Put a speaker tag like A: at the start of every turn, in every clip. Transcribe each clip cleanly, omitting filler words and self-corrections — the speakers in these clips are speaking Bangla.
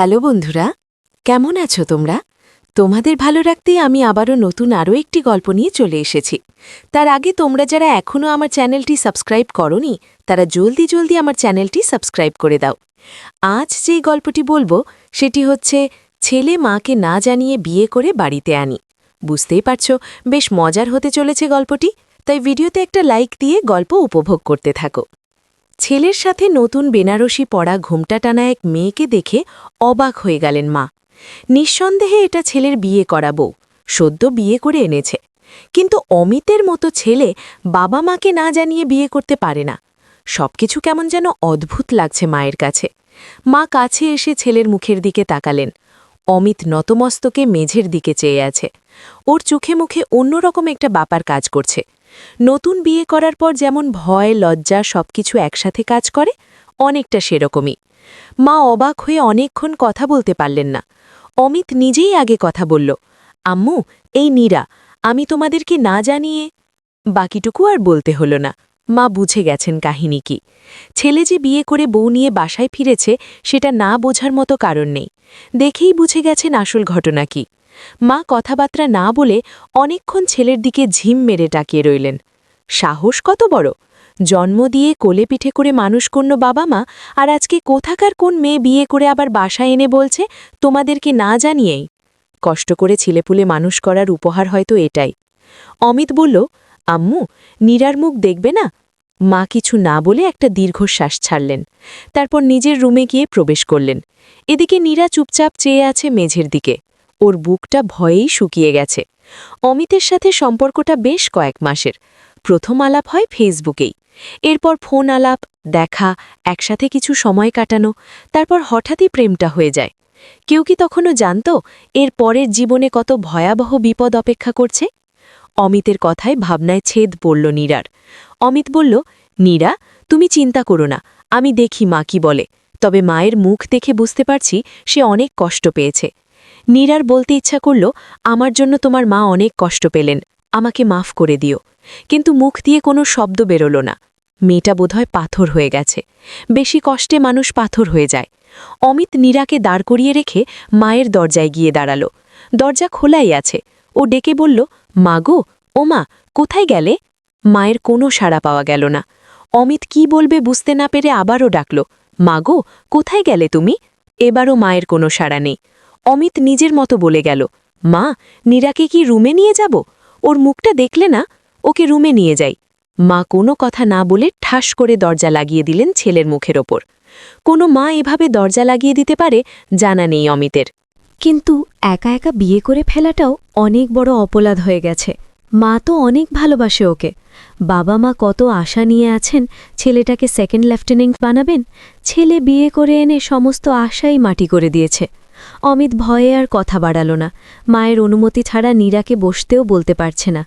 A: হ্যালো বন্ধুরা, কেমন আছো তোমরা? তোমাদের ভালো রাখতে আমি আবারও নতুন আরও একটি গল্প নিয়ে চলে এসেছি। তার আগে তোমরা যারা এখনও আমার চ্যানেলটি সাবস্ক্রাইব করোনি তারা জলদি জলদি আমার চ্যানেলটি সাবস্ক্রাইব করে দাও। আজ যেই গল্পটি বলবো সেটি হচ্ছে ছেলে মাকে না জানিয়ে বিয়ে করে বাড়িতে আনি। বুঝতেই পারছো বেশ মজার হতে চলেছে গল্পটি, তাই ভিডিওতে একটা লাইক দিয়ে গল্প উপভোগ করতে থাকো। ছেলের সাথে নতুন বেনারসি পরা ঘোমটা টানা এক মেয়েকে দেখে অবাক হয়ে গেলেন মা। নিঃসন্দেহে এটা ছেলের বিয়ে করা বউ, সদ্য বিয়ে করে এনেছে। কিন্তু অমিতের মতো ছেলে বাবা মাকে না জানিয়ে বিয়ে করতে পারে না। সবকিছু কেমন যেন অদ্ভুত লাগছে মায়ের কাছে। মা কাছে এসে ছেলের মুখের দিকে তাকালেন। অমিত নতমস্তকে মেঝের দিকে চেয়ে আছে। ওর চোখে মুখে অন্যরকম একটা ব্যাপার কাজ করছে। নতুন বিয়ে করার পর যেমন ভয় লজ্জা সবকিছু একসাথে কাজ করে, অনেকটা সেরকমই। মা অবাক হয়ে অনেকক্ষণ কথা বলতে পারলেন না। অমিত নিজেই আগে কথা বলল, আম্মু, এই নীরা, আমি তোমাদেরকে না জানিয়ে। বাকিটুকু আর বলতে হলো না, মা বুঝে গেছেন কাহিনী কি। ছেলে যে বিয়ে করে বউ নিয়ে বাসায় ফিরেছে সেটা না বোঝার মতো কারণ নেই। দেখেই বুঝে গেছেন আসল ঘটনা কি। মা কথাবার্তা না বলে অনেকক্ষণ ছেলের দিকে ঝিম মেরে তাকিয়ে রইলেন। সাহস কত বড়! জন্ম দিয়ে কোলে পিঠে করে মানুষ করল বাবা মা, আর আজকে কোথাকার কোন মেয়ে বিয়ে করে আবার বাসায় এনে বলছে তোমাদেরকে না জানিয়েই। কষ্ট করে ছেলেপুলে মানুষ করার উপহার হয়তো এটাই। অমিত বলল, আম্মু, নীরার মুখ দেখবে না? মা কিছু না বলে একটা দীর্ঘশ্বাস ছাড়লেন। তারপর নিজের রুমে গিয়ে প্রবেশ করলেন। এদিকে নীরা চুপচাপ চেয়ে আছে মেঝের দিকে। ওর বুকটা ভয়েই শুকিয়ে গেছে। অমিতের সাথে সম্পর্কটা বেশ কয়েক মাসের। প্রথম আলাপ হয় ফেসবুকেই, এরপর ফোন আলাপ, দেখা, একসাথে কিছু সময় কাটানো, তারপর হঠাৎই প্রেমটা হয়ে যায়। কেউ কি তখনও জানত এর পরের জীবনে কত ভয়াবহ বিপদ অপেক্ষা করছে? অমিতের কথায় ভাবনায় ছেদ পড়ল নীরার। অমিত বলল, নীরা, তুমি চিন্তা করো না, আমি দেখি মা কি বলে। তবে মায়ের মুখ দেখে বুঝতে পারছি সে অনেক কষ্ট পেয়েছে। নীরার বলতে ইচ্ছা করল, আমার জন্য তোমার মা অনেক কষ্ট পেলেন, আমাকে মাফ করে দিও। কিন্তু মুখ দিয়ে কোনো শব্দ বেরোল না। মেয়েটা বোধহয় পাথর হয়ে গেছে। বেশি কষ্টে মানুষ পাথর হয়ে যায়। অমিত নীরাকে দাঁড় করিয়ে রেখে মায়ের দরজায় গিয়ে দাঁড়াল। দরজা খোলাই আছে। ও ডেকে বলল, মা গো, ও মা, কোথায় গেলে? মায়ের কোনো সাড়া পাওয়া গেল না। অমিত কি বলবে বুঝতে না পেরে আবারও ডাকল, মা গো, কোথায় গেলে তুমি? এবারও মায়ের কোনো সাড়া নেই। অমিত নিজের মতো বলে গেল, মা, নীরাকে কি রুমে নিয়ে যাব? ওর মুখটা দেখলে না? ওকে রুমে নিয়ে যাই। মা কোনো কথা না বলে ঠাস করে দরজা লাগিয়ে দিলেন ছেলের মুখের ওপর। কোনো মা এভাবে দরজা লাগিয়ে দিতে পারে জানা নেই অমিতের।
B: কিন্তু একা একা বিয়ে করে ফেলাটাও অনেক বড় অপরাধ হয়ে গেছে। মা তো অনেক ভালোবাসে ওকে। বাবা মা কত আশা নিয়ে আছেন ছেলেটাকে সেকেন্ড লেফটেন্যান্ট বানাবেন। ছেলে বিয়ে করে এনে সমস্ত আশাই মাটি করে দিয়েছে। অমিত ভয়ে আর কথা বাড়াল না। মায়ের অনুমতি ছাড়া নীরাকে বসতেও বলতে পারছে না।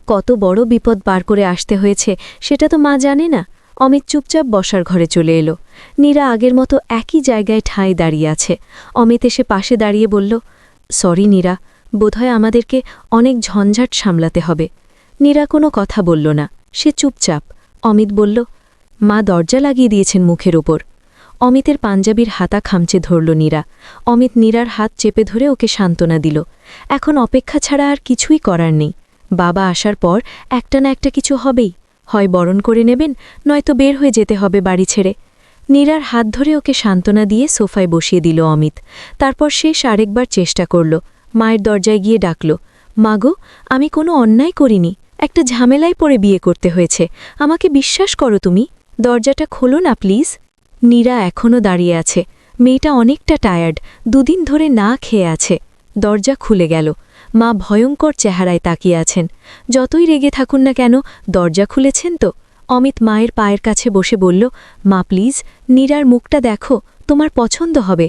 B: কত বড় বিপদ পার করে আসতে হয়েছে সেটা তো মা জানে না। অমিত চুপচাপ বসার ঘরে চলে এলো। নীরা আগের মতো একই জায়গায় ঠাঁই দাঁড়িয়ে আছে। অমিত এসে পাশে দাঁড়িয়ে বলল, সরি নীরা, বোধহয় আমাদেরকে অনেক ঝঞ্ঝাট সামলাতে হবে। নীরা কোনো কথা বলল না, সে চুপচাপ। অমিত বলল, মা দরজা লাগিয়ে দিয়েছেন মুখের ওপর। অমিতের পাঞ্জাবির হাতা খামচে ধরল নীরা। অমিত নীরার হাত চেপে ধরে ওকে সান্ত্বনা দিল। এখন অপেক্ষা ছাড়া আর কিছুই করার নেই। বাবা আসার পর একটা না একটা কিছু হবেই। হয় বরণ করে নেবেন, নয়তো বের হয়ে যেতে হবে বাড়ি ছেড়ে। নীরার হাত ধরে ওকে সান্ত্বনা দিয়ে সোফায় বসিয়ে দিল অমিত। তারপর শেষ আরেকবার চেষ্টা করল। মায়ের দরজায় গিয়ে ডাকল, মাগো, আমি কোনো অন্যায় করিনি। একটা ঝামেলায় পড়ে বিয়ে করতে হয়েছে। আমাকে বিশ্বাস করো তুমি। দরজাটা খোলো না প্লিজ। নীরা এখনও দাঁড়িয়ে আছে। মেয়েটা অনেকটা টায়ার্ড, দুদিন ধরে না খেয়ে আছে। দরজা খুলে গেল। মা ভয়ঙ্কর চেহারায় তাকিয়ে আছেন। যতই রেগে থাকুন না কেন, দরজা খুলেছেন তো। অমিত মায়ের পায়ের কাছে বসে বলল, মা প্লিজ, নীরার মুখটা দেখো, তোমার পছন্দ হবে।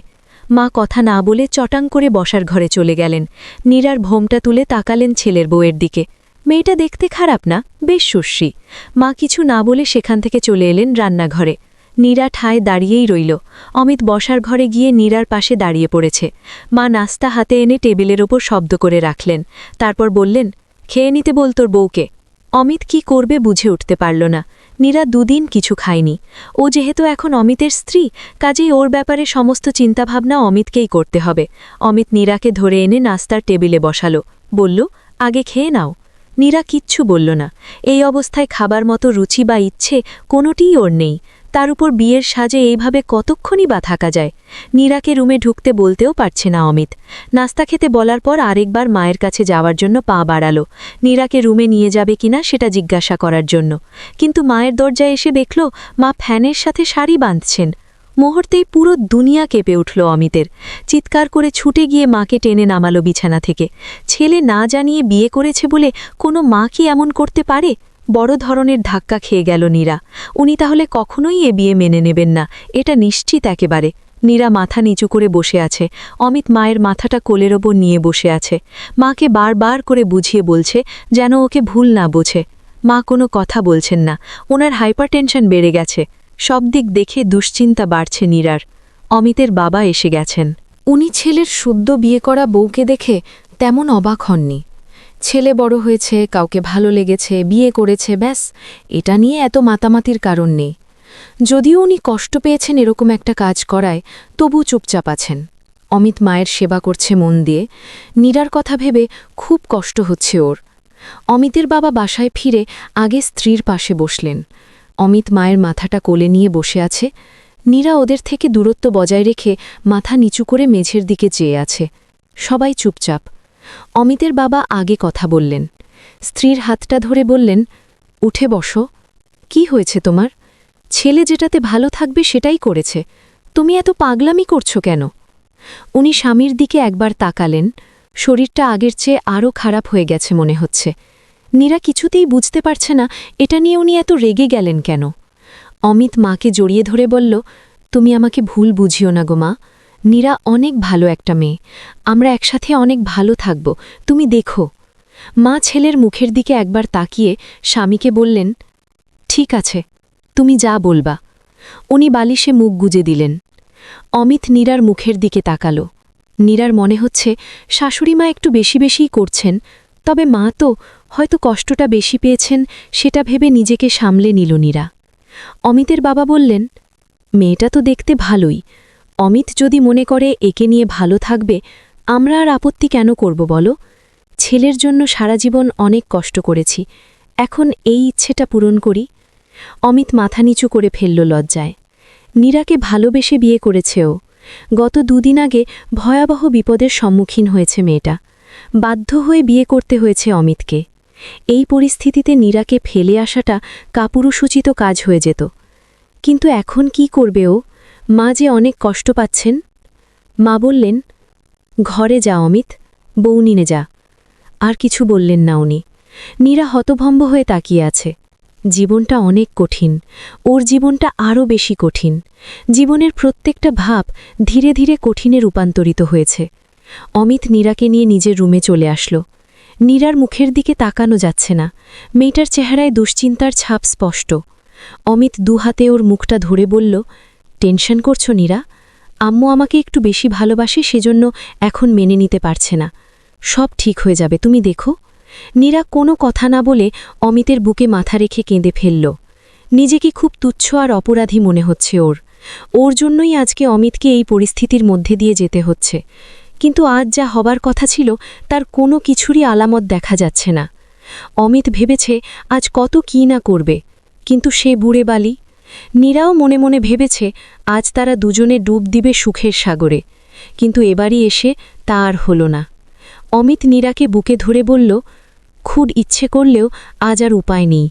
B: মা কথা না বলে চটাং করে বসার ঘরে চলে গেলেন। নীরার ভোমটা তুলে তাকালেন ছেলের বউয়ের দিকে। মেয়েটা দেখতে খারাপ না, বেশ সুশ্রী। মা কিছু না বলে সেখান থেকে চলে এলেন রান্নাঘরে। নীরা ঠায় দাঁড়িয়েই রইল। অমিত বসার ঘরে গিয়ে নীরার পাশে দাঁড়িয়ে পড়েছে। মা নাস্তা হাতে এনে টেবিলের ওপর শব্দ করে রাখলেন। তারপর বললেন, খেয়ে নিতে বল তোর বউকে। অমিত কি করবে বুঝে উঠতে পারল না। নীরা দুদিন কিছু খায়নি। ও যেহেতু এখন অমিতের স্ত্রী, কাজেই ওর ব্যাপারে সমস্ত চিন্তাভাবনা অমিতকেই করতে হবে। অমিত নীরাকে ধরে এনে নাস্তার টেবিলে বসালো, বলল, আগে খেয়ে নাও। নীরা কিচ্ছু বলল না। এই অবস্থায় খাবার মতো রুচি বা ইচ্ছে কোনোটিই ওর নেই। তার উপর বিয়ের সাজে এইভাবে কতক্ষণই বা থাকা যায়। নীরাকে রুমে ঢুকতে বলতেও পারছে না অমিত। নাস্তা খেতে বলার পর আরেকবার মায়ের কাছে যাওয়ার জন্য পা বাড়ালো, নীরাকে রুমে নিয়ে যাবে কিনা সেটা জিজ্ঞাসা করার জন্য। কিন্তু মায়ের দরজায় এসে দেখল মা ফ্যানের সাথে শাড়ি বাঁধছেন। মুহূর্তেই পুরো দুনিয়া কেঁপে উঠল অমিতের। চিৎকার করে ছুটে গিয়ে মাকে টেনে নামালো বিছানা থেকে। ছেলে না জানিয়ে বিয়ে করেছে বলে কোনো মা কি এমন করতে পারে? বড় ধরনের ধাক্কা খেয়ে গেল নীরা। উনি তাহলে কখনোই এ বিয়ে মেনে নেবেন না, এটা নিশ্চিত একেবারে। নীরা মাথা নিচু করে বসে আছে। অমিত মায়ের মাথাটা কোলের ওপর নিয়ে বসে আছে। মাকে বারবার করে বুঝিয়ে বলছে যেন ওকে ভুল না বোঝে। মা কোনো কথা বলছেন না। ওনার হাইপারটেনশন বেড়ে গেছে। সব দিক দেখে দুশ্চিন্তা বাড়ছে নীরার। অমিতের বাবা এসে গেছেন।
A: উনি ছেলের শুদ্ধ বিয়ে করা বউকে দেখে তেমন অবাক হননি। ছেলে বড় হয়েছে, কাউকে ভালো লেগেছে, বিয়ে করেছে, ব্যাস, এটা নিয়ে এত মাতামাতির কারণ নেই। যদিও উনি কষ্ট পেয়েছেন এরকম একটা কাজ করায়, তবু চুপচাপ আছেন। অমিত মায়ের সেবা করছে মন দিয়ে। নীরার কথা ভেবে খুব কষ্ট হচ্ছে ওর। অমিতের বাবা বাসায় ফিরে আগে স্ত্রীর পাশে বসলেন। অমিত মায়ের মাথাটা কোলে নিয়ে বসে আছে। নীরা ওদের থেকে দূরত্ব বজায় রেখে মাথা নিচু করে মেঝের দিকে চেয়ে আছে। সবাই চুপচাপ। অমিতের বাবা আগে কথা বললেন। স্ত্রীর হাতটা ধরে বললেন, উঠে বসো। কি হয়েছে তোমার? ছেলে যেটাতে ভালো থাকবে সেটাই করেছে, তুমি এত পাগলামি করছো কেন? উনি স্বামীর দিকে একবার তাকালেন। শরীরটা আগের চেয়ে আরও খারাপ হয়ে গেছে মনে হচ্ছে। নীরা কিছুতেই বুঝতে পারছে না এটা নিয়ে উনি এত রেগে গেলেন কেন। অমিত মাকে জড়িয়ে ধরে বলল, তুমি আমাকে ভুল বুঝিও না গো মা। নীরা অনেক ভালো একটা মেয়ে, আমরা একসাথে অনেক ভালো থাকব, তুমি দেখো। মা ছেলের মুখের দিকে একবার তাকিয়ে স্বামীকে বললেন, ঠিক আছে, তুমি যা বলবা। উনি বালিশে মুখ গুজে দিলেন। অমিত নীরার মুখের দিকে তাকালো। নীরার মনে হচ্ছে শাশুড়িমা একটু বেশি বেশিই করছেন, তবে মা তো হয়তো কষ্টটা বেশি পেয়েছেন, সেটা ভেবে নিজেকে সামলে নিল নীরা। অমিতের বাবা বললেন, মেয়েটা তো দেখতে ভালোই, অমিত যদি মনে করে একে নিয়ে ভালো থাকবে, আমরা আর আপত্তি কেন করব বলো? ছেলের জন্য সারা জীবন অনেক কষ্ট করেছি, এখন এই ইচ্ছেটা পূরণ করি। অমিত মাথা নিচু করে ফেলল লজ্জায়। নীরাকে ভালোবেসে বিয়ে করেছে ও। গত দুদিন আগে ভয়াবহ বিপদের সম্মুখীন হয়েছে মেয়েটা। বাধ্য হয়ে বিয়ে করতে হয়েছে অমিতকে। এই পরিস্থিতিতে নীরাকে ফেলে আসাটা কাপুরুষোচিত কাজ হয়ে যেত। কিন্তু এখন কি করবে ও? মা যে অনেক কষ্ট পাচ্ছেন। মা বললেন, ঘরে যা অমিত, বউ নিনে যা। আর কিছু বললেন না উনি। নীরা হতভম্ব হয়ে তাকিয়ে আছে। জীবনটা অনেক কঠিন, ওর জীবনটা আরও বেশি কঠিন। জীবনের প্রত্যেকটা ভাব ধীরে ধীরে কঠিনে রূপান্তরিত হয়েছে। অমিত নীরাকে নিয়ে নিজের রুমে চলে আসলো। নীরার মুখের দিকে তাকানো যাচ্ছে না। মেয়েটার চেহারায় দুশ্চিন্তার ছাপ স্পষ্ট। অমিত দুহাতে ওর মুখটা ধরে বলল, টেনশন করছো নীরা? আম্মু আমাকে একটু বেশি ভালোবাসে, সেজন্য এখন মেনে নিতে পারছে না। সব ঠিক হয়ে যাবে, তুমি দেখো। নীরা কোনো কথা না বলে অমিতের বুকে মাথা রেখে কেঁদে ফেলল। নিজেকে খুব তুচ্ছ আর অপরাধী মনে হচ্ছে ওর। ওর জন্যই আজকে অমিতকে এই পরিস্থিতির মধ্যে দিয়ে যেতে হচ্ছে। কিন্তু আজ যা হবার কথা ছিল তার কোনো কিছুরই আলামত দেখা যাচ্ছে না। অমিত ভেবেছে আজ কত কী না করবে, কিন্তু সে বুড়ে বালি। নীরাও মনে মনে ভেবেছে আজ তারা দুজনে ডুব দিবে সুখের সাগরে, কিন্তু এবারই এসে তা আর হল না। অমিত নীরাকে বুকে ধরে বলল, খুব ইচ্ছে করলেও আজ আর উপায় নেই।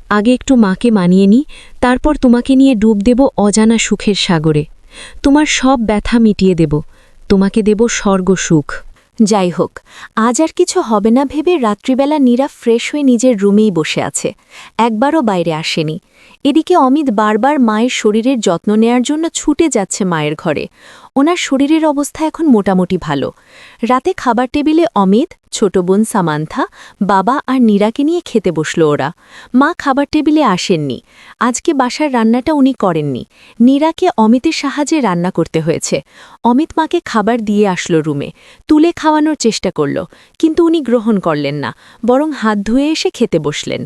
A: আগে একটু মাকে মানিয়ে নি, তারপর তোমাকে নিয়ে ডুব দেব অজানা সুখের সাগরে। তোমার সব ব্যথা মিটিয়ে দেব, তোমাকে দেব স্বর্গ সুখ। যাই হোক, আজ আর কিছু হবে না ভেবে রাত্রিবেলা নীরা ফ্রেশ হয়ে নিজের রুমেই বসে আছে, একবারও বাইরে আসেনি। এদিকে অমিত বারবার মায়ের শরীরের যত্ন নেয়ার জন্য ছুটে যাচ্ছে মায়ের ঘরে। ওনার শরীরের অবস্থা এখন মোটামুটি ভালো। রাতে খাবার টেবিলে অমিত, ছোট বোন সামান্থা, বাবা আর নীরাকে নিয়ে খেতে বসল ওরা। মা খাবার টেবিলে আসেননি। আজকে বাসার রান্নাটা উনি করেননি। নীরাকে অমিতের সাহায্যে রান্না করতে হয়েছে। অমিত মাকে খাবার দিয়ে আসলো রুমে, তুলে খাওয়ানোর চেষ্টা করল, কিন্তু উনি গ্রহণ করলেন না, বরং হাত ধুয়ে এসে খেতে বসলেন।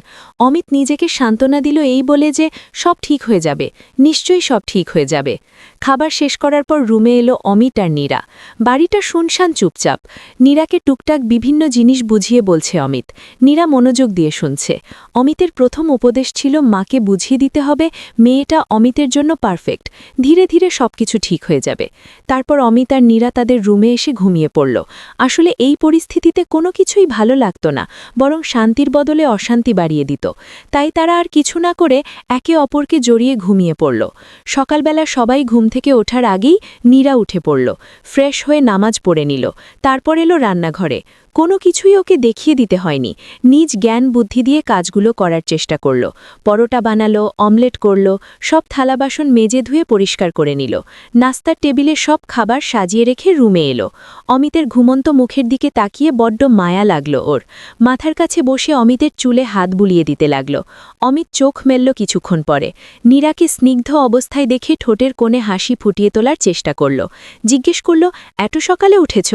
A: অমিত নিজেকে সান্ত্বনা দিল এই বলে যে সব ঠিক হয়ে যাবে, নিশ্চয়ই সব ঠিক হয়ে যাবে। খাবার শেষ করার পর রুমে এলো অমিত আর নীরা। বাড়িটা শুনশান চুপচাপ। নীরাকে টুকটাক বিভিন্ন জিনিস বুঝিয়ে বলছে অমিত। নীরা মনোযোগ দিয়ে শুনছে। অমিতের প্রথম উপদেশ ছিল মাকে বুঝিয়ে দিতে হবে মেয়েটা অমিতের জন্য পারফেক্ট, ধীরে ধীরে সবকিছু ঠিক হয়ে যাবে। তারপর অমিত আর নীরা তাদের রুমে এসে ঘুমিয়ে পড়ল। আসলে এই পরিস্থিতিতে কোনো কিছুই ভালো লাগত না, বরং শান্তির বদলে অশান্তি বাড়িয়ে দিত। তাই তারা আর কিছু না করে একে অপরকে জড়িয়ে ঘুমিয়ে পড়ল। সকালবেলা সবাই ঘুম থেকে ওঠার আগেই নীরা উঠে পড়ল, ফ্রেশ হয়ে নামাজ পড়ে নিল। তারপর এলো রান্নাঘরে। কোনো কিছুই ওকে দেখিয়ে দিতে হয়নি, নিজ জ্ঞান বুদ্ধি দিয়ে কাজগুলো করার চেষ্টা করল। পরোটা বানালো, অমলেট করল, সব থালা বাসন মেজে ধুয়ে পরিষ্কার করে নিল। নাস্তার টেবিলে সব খাবার সাজিয়ে রেখে রুমে এলো। অমিতের ঘুমন্ত মুখের দিকে তাকিয়ে বড্ড মায়া লাগল ওর। মাথার কাছে বসে অমিতের চুলে হাত বুলিয়ে দিতে লাগল। অমিত চোখ মেলল কিছুক্ষণ পরে। নীরাকে স্নিগ্ধ অবস্থায় দেখে ঠোঁটের কোণে হাসি ফুটিয়ে তোলার চেষ্টা করল। জিজ্ঞেস করল, এত সকালে উঠেছ?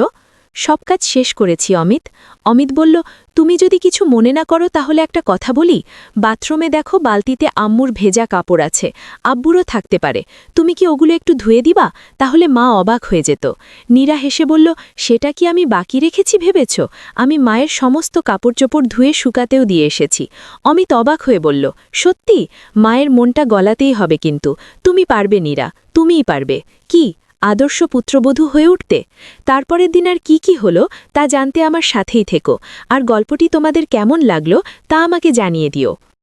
A: সব কাজ শেষ করেছি অমিত। অমিত বলল, তুমি যদি কিছু মনে না করো তাহলে একটা কথা বলি। বাথরুমে দেখো বালতিতে আম্মুর ভেজা কাপড় আছে, আব্বুরও থাকতে পারে। তুমি কি ওগুলো একটু ধুয়ে দিবা? তাহলে মা অবাক হয়ে যেত। নীরা হেসে বলল, সেটা কি আমি বাকি রেখেছি ভেবেছ? আমি মায়ের সমস্ত কাপড়চোপড় ধুয়ে শুকাতেও দিয়ে এসেছি। অমিত অবাক হয়ে বলল, সত্যি? মায়ের মনটা গলাতেই হবে কিন্তু। তুমি পারবে নীরা, তুমিই পারবে। কি আদর্শ পুত্রবধূ হয়ে উঠতে? তারপরের দিন আর কি হলো তা জানতে আমার সাথেই থেকো। আর গল্পটি তোমাদের কেমন লাগলো তা আমাকে জানিয়ে দিও।